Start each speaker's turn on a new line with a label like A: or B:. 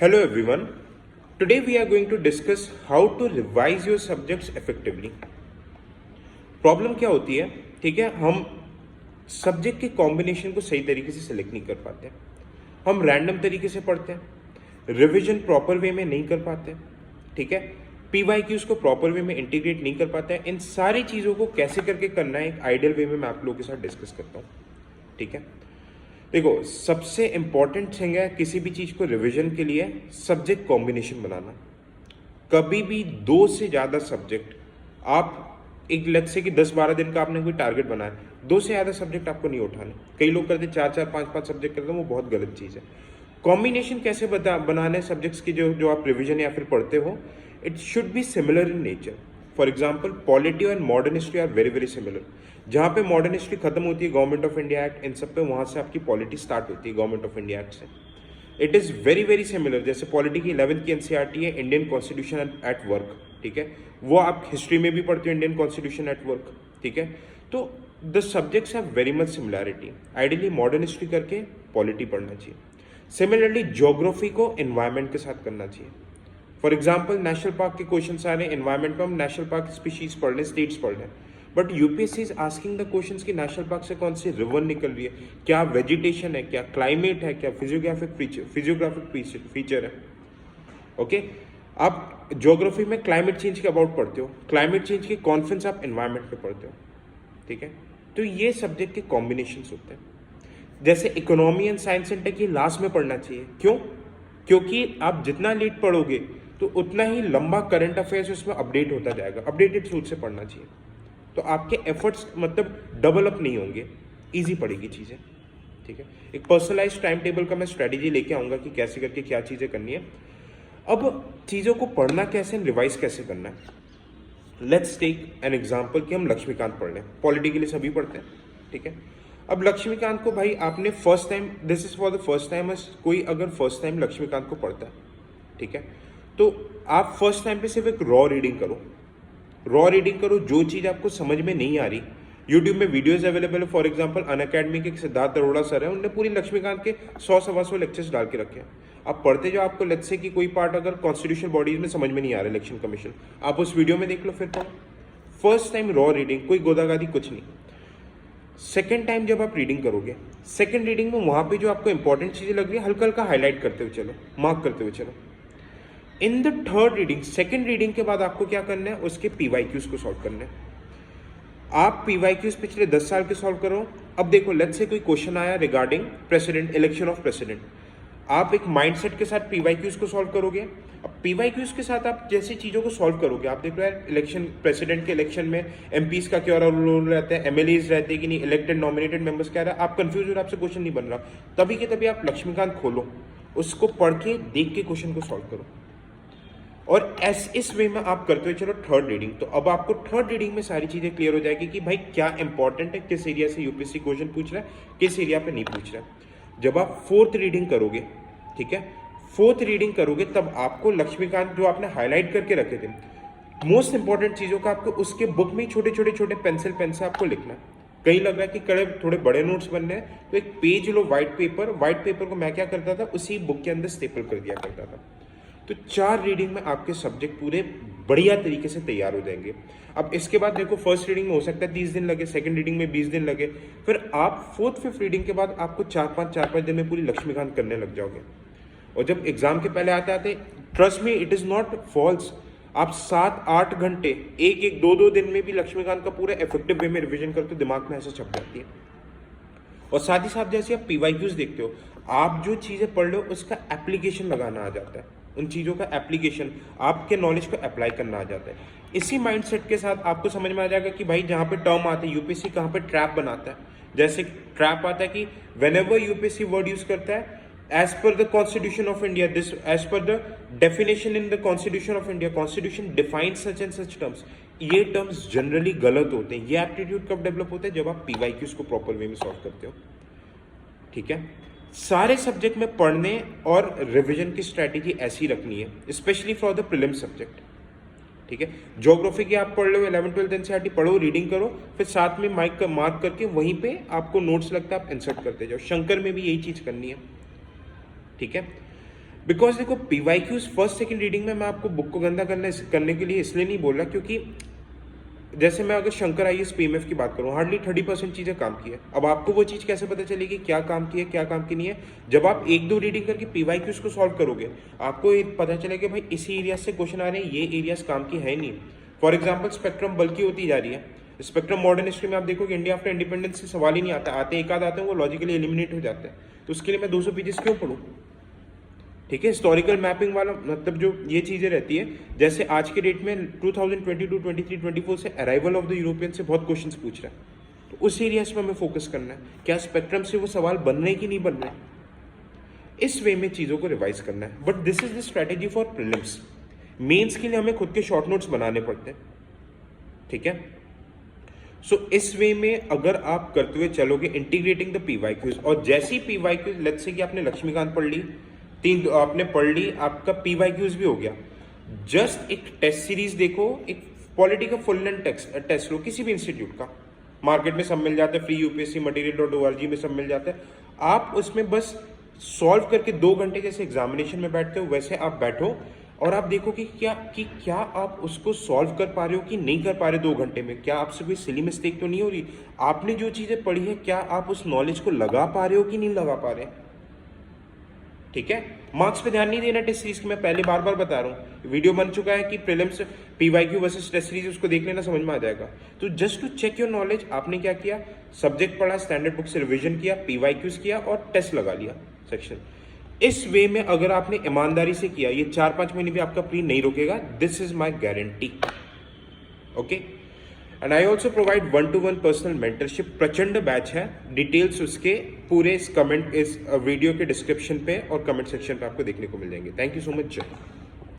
A: Hello everyone. Today we are going to discuss how to revise your subjects effectively. Problem क्या होती है? ठीक है, हम सब्जेक्ट के कॉम्बिनेशन को सही तरीके से सिलेक्ट नहीं कर पाते, हम रैंडम तरीके से पढ़ते हैं, रिवीजन प्रॉपर वे में नहीं कर पाते, ठीक है, PYQs को प्रॉपर वे में इंटीग्रेट नहीं कर पाते हैं। इन सारी चीज़ों को कैसे करके करना है एक आइडियल वे में मैं आप लोगों के साथ डिस्कस करता हूँ। ठीक है, देखो सबसे इंपॉर्टेंट थिंग है किसी भी चीज़ को रिवीजन के लिए सब्जेक्ट कॉम्बिनेशन बनाना। कभी भी 2 से ज़्यादा सब्जेक्ट आप एक लक्ष्य से कि 10-12 दिन का आपने कोई टारगेट बनाया, 2 से ज़्यादा सब्जेक्ट आपको नहीं उठाने। कई लोग करते 4-4, 5-5 सब्जेक्ट करते हैं, वो बहुत गलत चीज़ है। कॉम्बिनेशन कैसे बनाने सब्जेक्ट्स की जो आप रिवीजन या फिर पढ़ते हो, it should be similar in nature. For example polity और modern history are very very similar. जहाँ पे मॉडर्न हिस्ट्री खत्म होती है गवर्नमेंट ऑफ इंडिया एक्ट, इन सब पे वहाँ से आपकी पॉलिटी स्टार्ट होती है गवर्नमेंट ऑफ इंडिया एक्ट से। It is very very similar. जैसे पॉलिटी की 11th की NCERT है इंडियन कॉन्स्टिट्यूशन एट वर्क, ठीक है, वो आप हिस्ट्री में भी पढ़ते हो इंडियन कॉन्स्टिट्यूशन एट वर्क, ठीक है। तो the subjects have very much similarity. Ideally modern history करके पॉलिटी पढ़ना चाहिए। सिमिलरली ज्योग्राफी को एनवायरमेंट के साथ करना चाहिए। फॉर एग्जाम्पल नेशनल पार्क के क्वेश्चन आ रहे हैं, एनवायरमेंट में हम नेशनल पार्क स्पीशीज पढ़ रहे हैं, स्टेट्स पढ़ रहे हैं, but UPSC is asking the questions कि नेशनल पार्क से कौन सी रिवर निकल रही है, क्या वेजिटेशन है, क्या क्लाइमेट है, क्या फिजियोग्राफिक फीचर है। ओके, आप ज्योग्राफी में क्लाइमेट चेंज के अबाउट पढ़ते हो, क्लाइमेट चेंज के कॉन्फ्रेंस आप एनवायरमेंट पे पढ़ते हो, ठीक है। तो ये सब्जेक्ट के कॉम्बिनेशन होते हैं। जैसे economy and science and tech ये लास्ट में पढ़ना चाहिए। क्यों? क्योंकि आप जितना लेट पढ़ोगे तो उतना ही लंबा करंट अफेयर्स उसमें अपडेट होता जाएगा। अपडेटेड सोच से पढ़ना चाहिए, तो आपके एफर्ट्स मतलब डबल अप नहीं होंगे, ईजी पड़ेगी चीज़ें, ठीक है। एक पर्सनलाइज टाइम टेबल का मैं स्ट्रेटेजी लेके आऊँगा कि कैसे करके क्या चीज़ें करनी है। अब चीज़ों को पढ़ना कैसे, रिवाइज कैसे करना है। लेट्स टेक एन एग्जाम्पल कि हम लक्ष्मीकांत पढ़ रहे हैं, पॉलिटी के लिए सभी पढ़ते हैं, ठीक है। अब लक्ष्मीकांत को भाई आपने first time, this is for the first time, कोई अगर फर्स्ट टाइम लक्ष्मीकांत को पढ़ता है, ठीक है, तो आप फर्स्ट टाइम पे सिर्फ एक रॉ रीडिंग करो। जो चीज़ आपको समझ में नहीं आ रही, यूट्यूब में वीडियोस अवेलेबल है। फॉर एग्जांपल अनअकैडमी के सिद्धार्थ अरोड़ा सर है, उन्होंने पूरी लक्ष्मीकांत के 100-125 लेक्चर्स डाल के रखे हैं। आप पढ़ते जो आपको लेट्स से कि कोई पार्ट अगर कॉन्स्टिट्यूशन बॉडीज में समझ में नहीं आ रहा, इलेक्शन कमीशन, आप उस वीडियो में देख लो, फिर पढ़ो। फर्स्ट टाइम रॉ रीडिंग, कोई गोदागादी कुछ नहीं। सेकेंड टाइम जब आप रीडिंग करोगे, सेकेंड रीडिंग में वहां पे जो आपको इंपॉर्टेंट चीजें लग रही है हल्का हल्का हाईलाइट करते हुए चलो, मार्क करते हुए चलो। In the third reading, second reading के बाद आपको क्या करना है, उसके PYQs को सॉल्व करना है। आप PYQs पिछले 10 साल के सॉल्व करो। अब देखो लेट्स से कोई क्वेश्चन आया regarding president, election of president, आप एक माइंडसेट के साथ PYQs को सॉल्व करोगे। अब PYQs के साथ आप जैसी चीज़ों को सॉल्व करोगे, आप देख रहे हैं इलेक्शन, प्रेसिडेंट के इलेक्शन में MPs का क्या रोल रहता है, MLAs रहते हैं कि नहीं, इलेक्टेड नॉमिनेटेड मेंबर्स क्या रहा है, आप कंफ्यूज हो रहे, आपसे क्वेश्चन नहीं बन रहा, तभी के तभी आप लक्ष्मीकांत खोलो, उसको पढ़ के देख के क्वेश्चन को सॉल्व करो, और इस वे में आप करते हुए चलो थर्ड रीडिंग। तो अब आपको थर्ड रीडिंग में सारी चीज़ें क्लियर हो जाएगी कि भाई क्या इंपॉर्टेंट है, किस एरिया से यूपीएससी क्वेश्चन पूछ रहा है, किस एरिया पे नहीं पूछ रहा है। जब आप फोर्थ रीडिंग करोगे, ठीक है, फोर्थ रीडिंग करोगे, तब आपको लक्ष्मीकांत जो आपने हाईलाइट करके रखे थे मोस्ट इंपॉर्टेंट चीज़ों का, आपको उसके बुक में छोटे छोटे पेंसिल पेन से आपको लिखना है। कहीं लग रहा है कि थोड़े बड़े नोट्स बन रहे हैं, तो एक पेज लो, व्हाइट पेपर को मैं क्या करता था, उसी बुक के अंदर स्टेपल कर दिया करता था। तो 4 रीडिंग में आपके सब्जेक्ट पूरे बढ़िया तरीके से तैयार हो जाएंगे। अब इसके बाद देखो फर्स्ट रीडिंग में हो सकता है 30 दिन लगे, सेकंड रीडिंग में 20 दिन लगे, फिर आप फोर्थ फिफ्थ रीडिंग के बाद आपको 4-5 दिन में पूरी लक्ष्मीकांत करने लग जाओगे। और जब एग्जाम के पहले आते trust me it is not false, आप 7-8 घंटे, एक 2 दिन में भी लक्ष्मीकांत का पूरा इफेक्टिव वे में रिविजन करते हो, दिमाग में ऐसे छप जाती है। और साथ ही साथ जैसे आप PYQs देखते हो, आप जो चीज़ें पढ़ लो उसका एप्लीकेशन लगाना आ जाता है, उन चीज़ों का एप्लीकेशन, आपके नॉलेज को अप्लाई करना आ जाता है। इसी माइंडसेट के साथ आपको समझ में आ जाएगा कि भाई जहाँ पे टर्म आते हैं, यूपीएससी कहाँ पे ट्रैप बनाता है। जैसे ट्रैप आता है कि व्हेनेवर यूपीएससी वर्ड यूज करता है as per the constitution of India, this as per the definition in the constitution of India, constitution define such and such terms, ये टर्म्स जनरली गलत होते हैं। ये एप्टीट्यूड कब डेवलप होता है, जब आप PYQs को प्रॉपर वे में सॉल्व करते हो, ठीक है। सारे सब्जेक्ट में पढ़ने और रिवीजन की स्ट्रैटेजी ऐसी रखनी है, specially for the prelim subject, ठीक है। ज्योग्राफी की आप पढ़ लो, 11th 12th NCERT पढ़ो, रीडिंग करो, फिर साथ में मार्क करके वहीं पे आपको नोट्स लगता है, आप इंसर्ट करते जाओ। शंकर में भी यही चीज करनी है, ठीक है। बिकॉज देखो पीवाईक्यूज फर्स्ट सेकंड रीडिंग में मैं आपको बुक को गंदा करने के लिए इसलिए नहीं बोल रहा, क्योंकि जैसे मैं अगर शंकर आईएएस पीएमएफ की बात करूं, हार्डली 30% चीजें काम की है। अब आपको वो चीज कैसे पता चलेगी क्या काम की है क्या काम की नहीं है? जब आप एक दो रीडिंग करके पीवाईक्यूज को सॉल्व करोगे, आपको ये पता चलेगा भाई इसी एरिया से क्वेश्चन आ रहे हैं, ये एरियाज काम की है नहीं। फॉर एग्जाम्पल स्पेक्ट्रम बल्कि होती जा रही है। स्पेक्ट्रम मॉडर्न हिस्ट्री में आप देखोगे इंडिया आफ्टर इंडिपेंडेंस से सवाल ही नहीं आता, आते एक आध आते हैं वो लॉजिकली एलिमिनेट हो जाते हैं। तो उसके लिए मैं 200 पेजेस क्यों पढ़ूं? ठीक है, हिस्टोरिकल मैपिंग वाला मतलब जो ये चीजें रहती है, जैसे आज के डेट में 2022, 23, 24 से अराइवल ऑफ द यूरोपियन से बहुत क्वेश्चंस पूछ रहा है, तो उस एरियाज में हमें फोकस करना है, क्या स्पेक्ट्रम से वो सवाल बन रहे कि नहीं बन रहे, इस वे में चीजों को रिवाइज करना है। But this is the strategy for prelims. Mains के लिए हमें खुद के शॉर्ट नोट्स बनाने पड़ते हैं, ठीक है। सो इस वे में अगर आप करते हुए चलोगे इंटीग्रेटिंग द पीवाईक्यूज, और जैसी पीवाईक्यूज, लेट्स से कि आपने लक्ष्मीकांत पढ़ ली, 3 आपने पढ़ ली, आपका पीवाईक्यूज भी हो गया, जस्ट एक टेस्ट सीरीज देखो, एक पॉलिटी का फुल लेंथ टेस्ट लो किसी भी इंस्टीट्यूट का, मार्केट में सब मिल जाता है, फ्री यूपीएससी मटेरियल.org में सब मिल जाता है। आप उसमें बस सॉल्व करके 2 घंटे जैसे एग्जामिनेशन में बैठते हो वैसे आप बैठो, और आप देखो कि क्या आप उसको सॉल्व कर पा रहे हो कि नहीं कर पा रहे 2 घंटे में, क्या आपसे कोई सिली मिस्टेक तो नहीं हो रही, आपने जो चीजें पढ़ी है क्या आप उस नॉलेज को लगा पा रहे हो कि नहीं लगा पा रहे, ठीक है। मार्क्स पे ध्यान नहीं देना टेस्ट सीरीज की, मैं पहले बार बार बता रहा हूँ, वीडियो बन चुका है कि prelims PYQ versus test series, उसको देख लेना, समझ में आ जाएगा। तो just to check your knowledge, आपने क्या किया, सब्जेक्ट पढ़ा, स्टैंडर्ड बुक से रिवीजन किया, पीवाईक्यूज किया और टेस्ट लगा लिया सेक्शन। इस वे में अगर आपने ईमानदारी से किया, ये 4-5 महीने भी आपका प्री नहीं रुकेगा, this is my guarantee, okay. And I also provide 1-to-1 personal mentorship, प्रचंड बैच है, डिटेल्स उसके पूरे इस वीडियो के डिस्क्रिप्शन पे और कमेंट सेक्शन पे आपको देखने को मिल जाएंगे। Thank you so much.